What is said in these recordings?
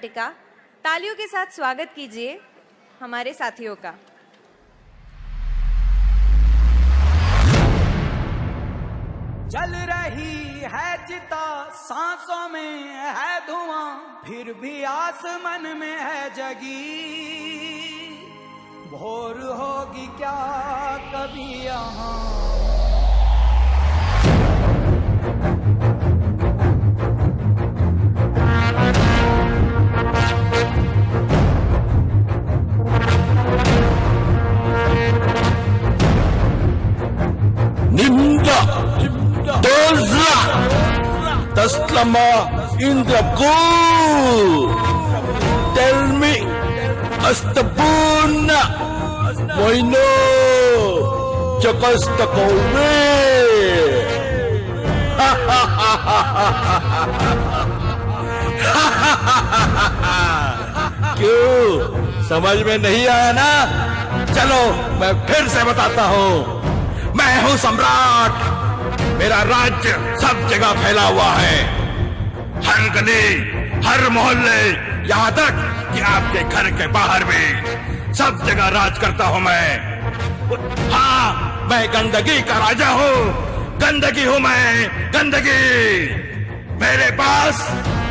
टिका तालियों के साथ स्वागत कीजिए हमारे साथियों का। जल रही है चिता, सांसों में है धुआं, फिर भी आसमान में है जगी। भोर होगी क्या कभी यहाँ। Taslama Indraku. Tell me Astabuna Moino Chakastakowe. क्यों समझ में नहीं आया ना? चलो मैं फिर से बताता हूँ। मैं हूँ सम्राट। मेरा राज्य सब जगह फैला हुआ है, हर गली, हर मोहल्ले, यहाँ तक कि आपके घर के बाहर भी सब जगह राज करता हूँ मैं। हाँ, मैं गंदगी का राजा हूँ। गंदगी हूँ मैं, गंदगी। मेरे पास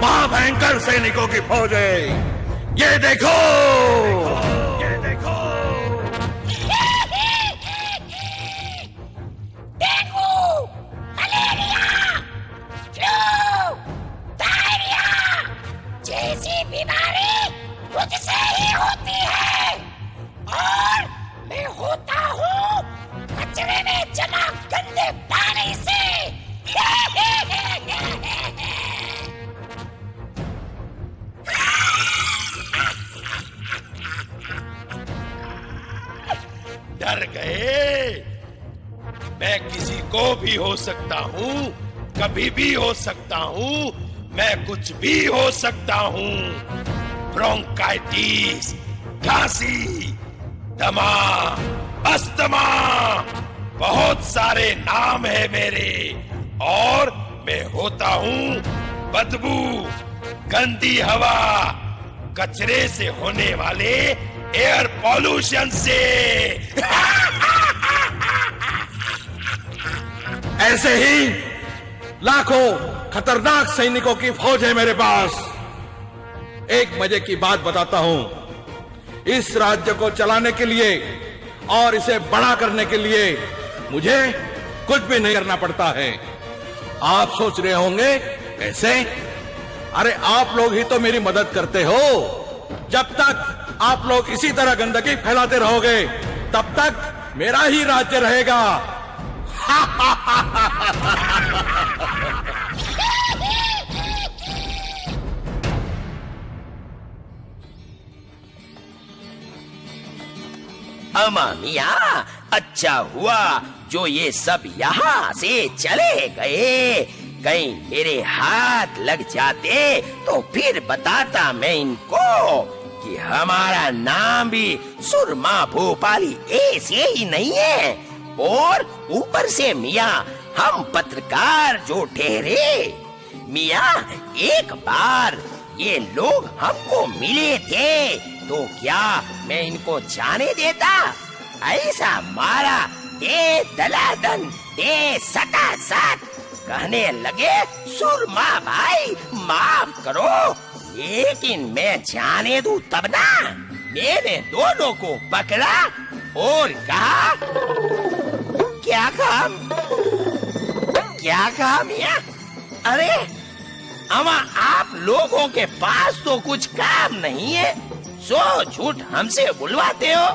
महाभयंकर सैनिकों की फौज है। ये देखो, ये देखो। जैसी बीमारी मुझसे ही होती है और मैं होता हूँ कचरे में जमा गंदे पानी से। डर गए? मैं किसी को भी हो सकता हूँ, कभी भी हो सकता हूँ, मैं कुछ भी हो सकता हूँ। ब्रोंकाइटिस, खांसी, दमा, अस्थमा, बहुत सारे नाम है मेरे। और मैं होता हूँ बदबू, गंदी हवा, कचरे से होने वाले एयर पॉल्यूशन से। ऐसे ही लाखों खतरनाक सैनिकों की फौज है मेरे पास। एक मजे की बात बताता हूं। इस राज्य को चलाने के लिए और इसे बड़ा करने के लिए मुझे कुछ भी नहीं करना पड़ता है। आप सोच रहे होंगे कैसे? अरे आप लोग ही तो मेरी मदद करते हो। जब तक आप लोग इसी तरह गंदगी फैलाते रहोगे तब तक मेरा ही राज्य रहेगा। अमा मियाँ, अच्छा हुआ जो ये सब यहाँ से चले गए। कहीं मेरे हाथ लग जाते तो फिर बताता मैं इनको कि हमारा नाम भी सुरमा भोपाली ऐसे ही नहीं है। और ऊपर से मियाँ हम पत्रकार जो ठहरे। मियाँ, एक बार ये लोग हमको मिले थे तो क्या मैं इनको जाने देता? ऐसा मारा, दे दलादन, दे सटासट। कहने लगे सुरमा भाई माफ करो, लेकिन मैं जाने दूं तब ना। मैंने दोनों को पकड़ा और कहा, क्या काम? क्या काम यार? अरे अमा, आप लोगों के पास तो कुछ काम नहीं है, सो झूठ हमसे बुलवाते हो।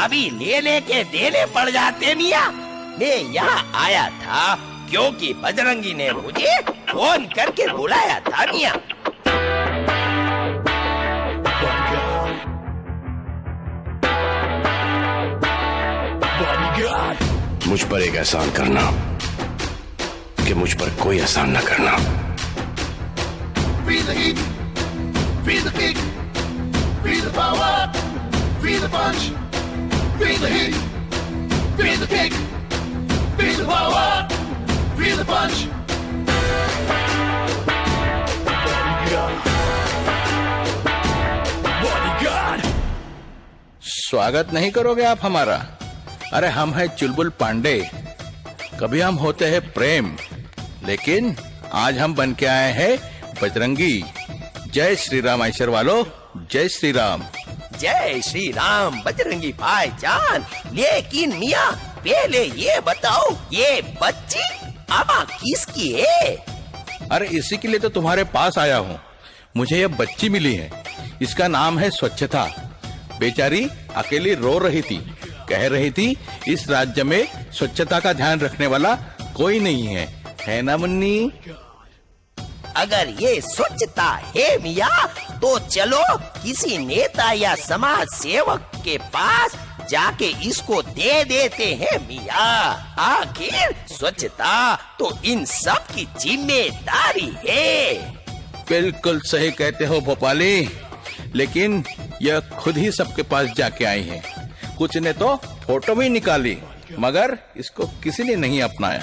अभी लेने के देने पड़ जाते मियाँ। मैं यहाँ आया था क्योंकि बजरंगी ने मुझे फोन करके बुलाया था मियाँ। मुझ पर एक एहसान करना कि मुझ पर कोई एहसान न करना। Feel the heat, feel the kick, feel the power, feel the punch, feel the heat, feel the kick, feel the power, feel the punch. Bodyguard. स्वागत नहीं करोगे आप हमारा? अरे हम हैं चुलबुल पांडे। कभी हम होते हैं प्रेम, लेकिन आज हम बन के आए हैं बजरंगी। जय श्री राम ऐश्वर वालों, जय श्री राम। जय श्री राम बजरंगी भाईजान। लेकिन मियाँ पहले ये बताओ, ये बच्ची अम्मा किसकी है? अरे इसी के लिए तो तुम्हारे पास आया हूँ। मुझे ये बच्ची मिली है, इसका नाम है स्वच्छता। बेचारी अकेली रो रही थी, कह रही थी इस राज्य में स्वच्छता का ध्यान रखने वाला कोई नहीं है ना मुन्नी? अगर ये स्वच्छता है मियाँ, तो चलो किसी नेता या समाज सेवक के पास जाके इसको दे देते हैं मियाँ। आखिर स्वच्छता तो इन सब की जिम्मेदारी है। बिल्कुल सही कहते हो भोपाली, लेकिन यह खुद ही सबके पास जाके आई है। कुछ ने तो फोटो भी निकाली, मगर इसको किसी ने नहीं अपनाया।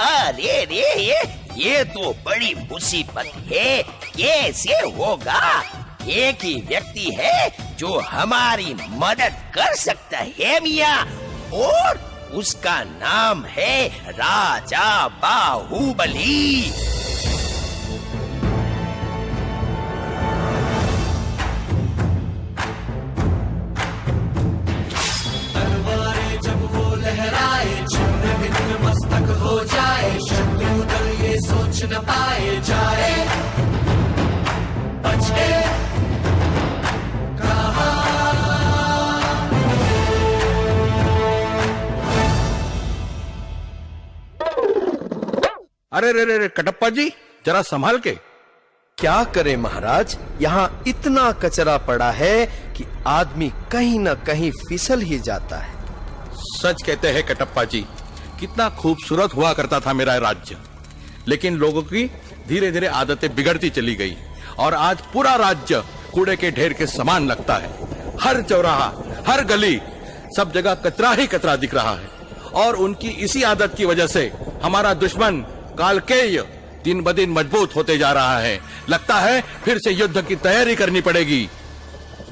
अरे रे ये तो बड़ी मुसीबत है। कैसे होगा? एक ही व्यक्ति है जो हमारी मदद कर सकता है मियाँ, और उसका नाम है राजा बाहुबली। तलवारें जब वो लहराए, छिन्न भिन्न मस्तक हो जाए, शत्रु दल ये सोच न पाए जाए बचे कहाँ। अरे रे रे रे कटप्पा जी, जरा संभाल के। क्या करे महाराज, यहाँ इतना कचरा पड़ा है कि आदमी कहीं न कहीं फिसल ही जाता है। सच कहते हैं कटप्पा जी, कितना खूबसूरत हुआ करता था मेरा राज्य, लेकिन लोगों की धीरे धीरे आदतें बिगड़ती चली गई और आज पूरा राज्य कूड़े के ढेर के समान लगता है। हर चौराहा, हर गली, सब जगह कचरा ही कचरा दिख रहा है। और उनकी इसी आदत की वजह से हमारा दुश्मन कालकेय दिन ब दिन मजबूत होते जा रहा है। लगता है फिर से युद्ध की तैयारी करनी पड़ेगी।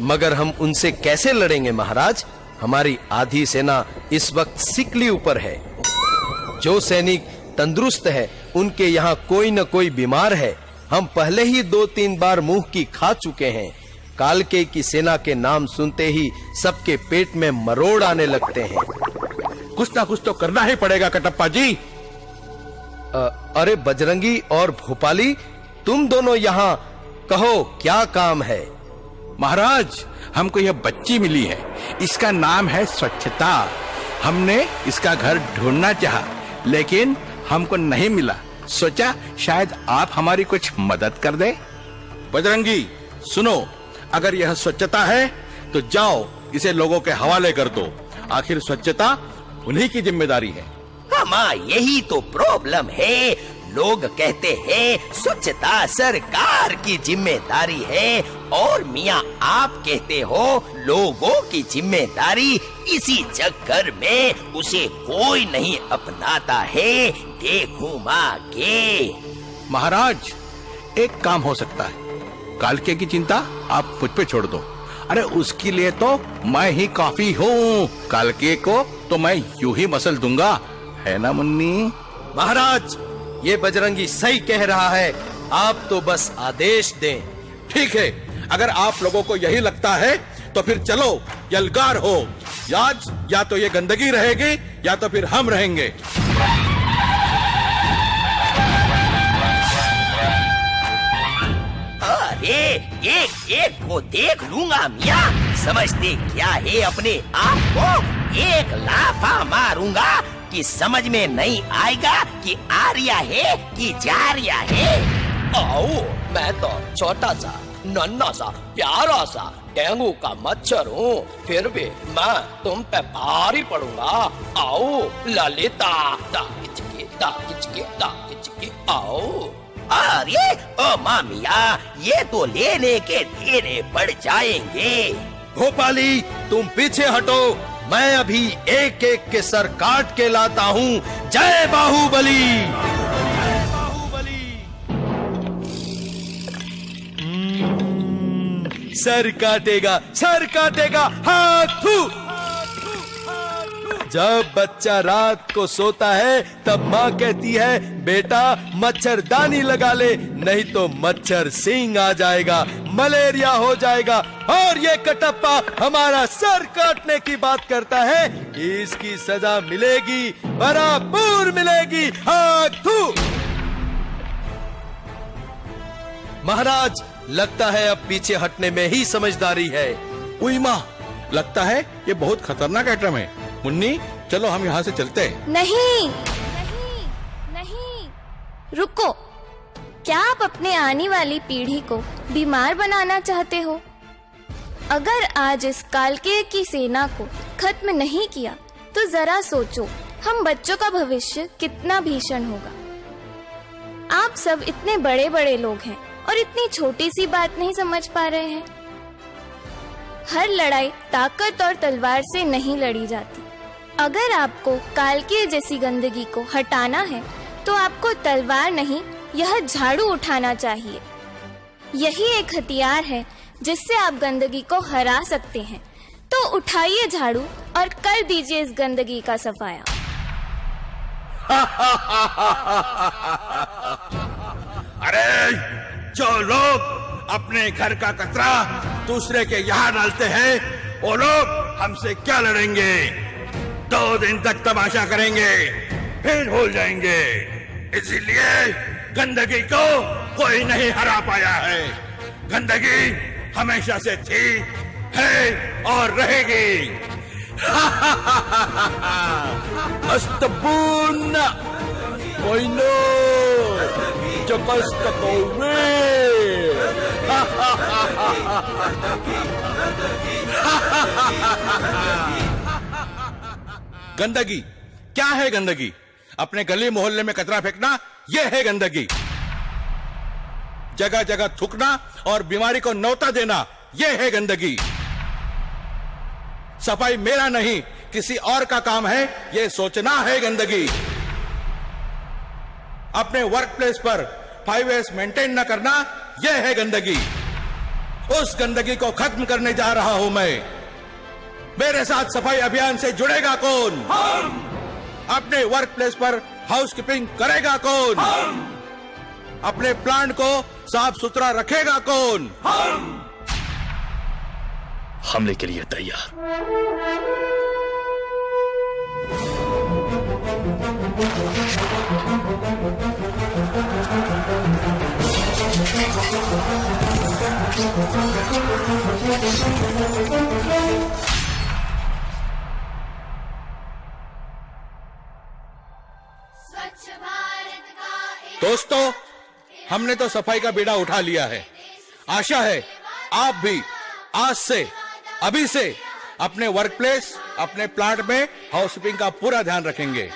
मगर हम उनसे कैसे लड़ेंगे महाराज? हमारी आधी सेना इस वक्त सिकली ऊपर है। जो सैनिक तंदुरुस्त है, उनके यहाँ कोई न कोई बीमार है। हम पहले ही 2-3 बार मुंह की खा चुके हैं। कालके की सेना के नाम सुनते ही सबके पेट में मरोड़ आने लगते हैं। कुछ ना कुछ तो करना ही पड़ेगा कटप्पा जी। अरे बजरंगी और भोपाली, तुम दोनों यहाँ कहो क्या काम है? महाराज, हमको यह बच्ची मिली है, इसका नाम है स्वच्छता। हमने इसका घर ढूंढना चाहा, लेकिन हमको नहीं मिला। सोचा शायद आप हमारी कुछ मदद कर दे। बजरंगी सुनो, अगर यह स्वच्छता है तो जाओ इसे लोगों के हवाले कर दो। आखिर स्वच्छता उन्हीं की जिम्मेदारी है। हमारा यही तो प्रॉब्लम है। लोग कहते हैं स्वच्छता सरकार की जिम्मेदारी है, और मियाँ आप कहते हो लोगों की जिम्मेदारी। इसी चक्कर में उसे कोई नहीं अपनाता है। देखो माँ के। महाराज, एक काम हो सकता है। कालके की चिंता आप मुझ पे छोड़ दो। अरे उसके लिए तो मैं ही काफी हूँ। कालके को तो मैं यूं ही मसल दूंगा, है ना मुन्नी? महाराज, ये बजरंगी सही कह रहा है। आप तो बस आदेश दें। ठीक है, अगर आप लोगों को यही लगता है तो फिर चलो यलगार हो। आज या तो ये गंदगी रहेगी या तो फिर हम रहेंगे। अरे एक एक को देख लूंगा मियाँ। समझते क्या है अपने आप को? एक लाफा मारूंगा कि समझ में नहीं आएगा कि आर्या है कि जारिया है। आओ, मैं तो छोटा सा, नन्हा सा, प्यारा सा डेंगू का मच्छर हूँ, फिर भी मैं तुम पे भारी पड़ूंगा। आओ ललिता, दाकिचकी दाकिचकी दाकिचकी, आओ। अरे ओ मामिया, ये तो लेने के देने पड़ जाएंगे। भोपाली, तुम पीछे हटो। मैं अभी एक एक के सर काट के लाता हूँ। जय बाहुबली। सर काटेगा, सर काटेगा। हाथू। जब बच्चा रात को सोता है तब माँ कहती है बेटा मच्छरदानी लगा ले, नहीं तो मच्छर सिंह आ जाएगा, मलेरिया हो जाएगा। और ये कटप्पा हमारा सर काटने की बात करता है, इसकी सजा मिलेगी, बराबर मिलेगी। हाथू। महाराज लगता है अब पीछे हटने में ही समझदारी है। उई माँ, लगता है ये बहुत खतरनाक आइटम है। मुन्नी चलो हम यहाँ से चलते हैं। नहीं नहीं नहीं, रुको। क्या आप अपने आने वाली पीढ़ी को बीमार बनाना चाहते हो? अगर आज इस कालकेय की सेना को खत्म नहीं किया तो जरा सोचो हम बच्चों का भविष्य कितना भीषण होगा। आप सब इतने बड़े बड़े लोग हैं और इतनी छोटी सी बात नहीं समझ पा रहे हैं। हर लड़ाई ताकत और तलवार से नहीं लड़ी जाती। अगर आपको कालकेय जैसी गंदगी को हटाना है तो आपको तलवार नहीं, यह झाड़ू उठाना चाहिए। यही एक हथियार है जिससे आप गंदगी को हरा सकते हैं। तो उठाइए झाड़ू और कर दीजिए इस गंदगी का सफाया। अरे जो लोग अपने घर का कचरा दूसरे के यहाँ डालते हैं, वो लोग हमसे क्या लड़ेंगे? 2 दिन तक तमाशा करेंगे, फिर भूल जाएंगे। इसीलिए गंदगी को कोई नहीं हरा पाया है। गंदगी हमेशा से थी, है और रहेगी। Astabuna Bueno Jokasta गंदगी क्या है? गंदगी अपने गली मोहल्ले में कचरा फेंकना, यह है गंदगी। जगह जगह थूकना और बीमारी को न्योता देना, यह है गंदगी। सफाई मेरा नहीं किसी और का काम है, यह सोचना है गंदगी। अपने वर्क प्लेस पर 5S मेंटेन न करना, यह है गंदगी। उस गंदगी को खत्म करने जा रहा हूं मैं। मेरे साथ सफाई अभियान से जुड़ेगा कौन? हम। अपने वर्क प्लेस पर हाउसकीपिंग करेगा कौन? हम। अपने प्लांट को साफ सुथरा रखेगा कौन? हम। हमले के लिए तैयार। दोस्तों, हमने तो सफाई का बीड़ा उठा लिया है। आशा है आप भी आज से, अभी से अपने वर्क प्लेस, अपने प्लांट में हाउसकीपिंग का पूरा ध्यान रखेंगे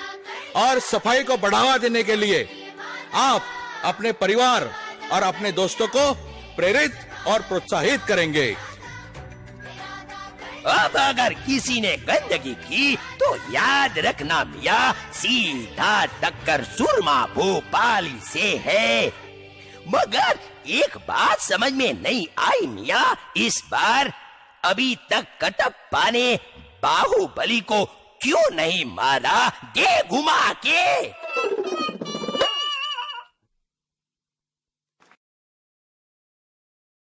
और सफाई को बढ़ावा देने के लिए आप अपने परिवार और अपने दोस्तों को प्रेरित और प्रोत्साहित करेंगे। अब अगर किसी ने गंदगी की तो याद रखना मियाँ, सीधा टक्कर सुरमा भोपाली से है। मगर एक बात समझ में नहीं आई मियाँ, इस बार अभी तक कटप्पा ने बाहुबली को क्यों नहीं मारा दे घुमा के?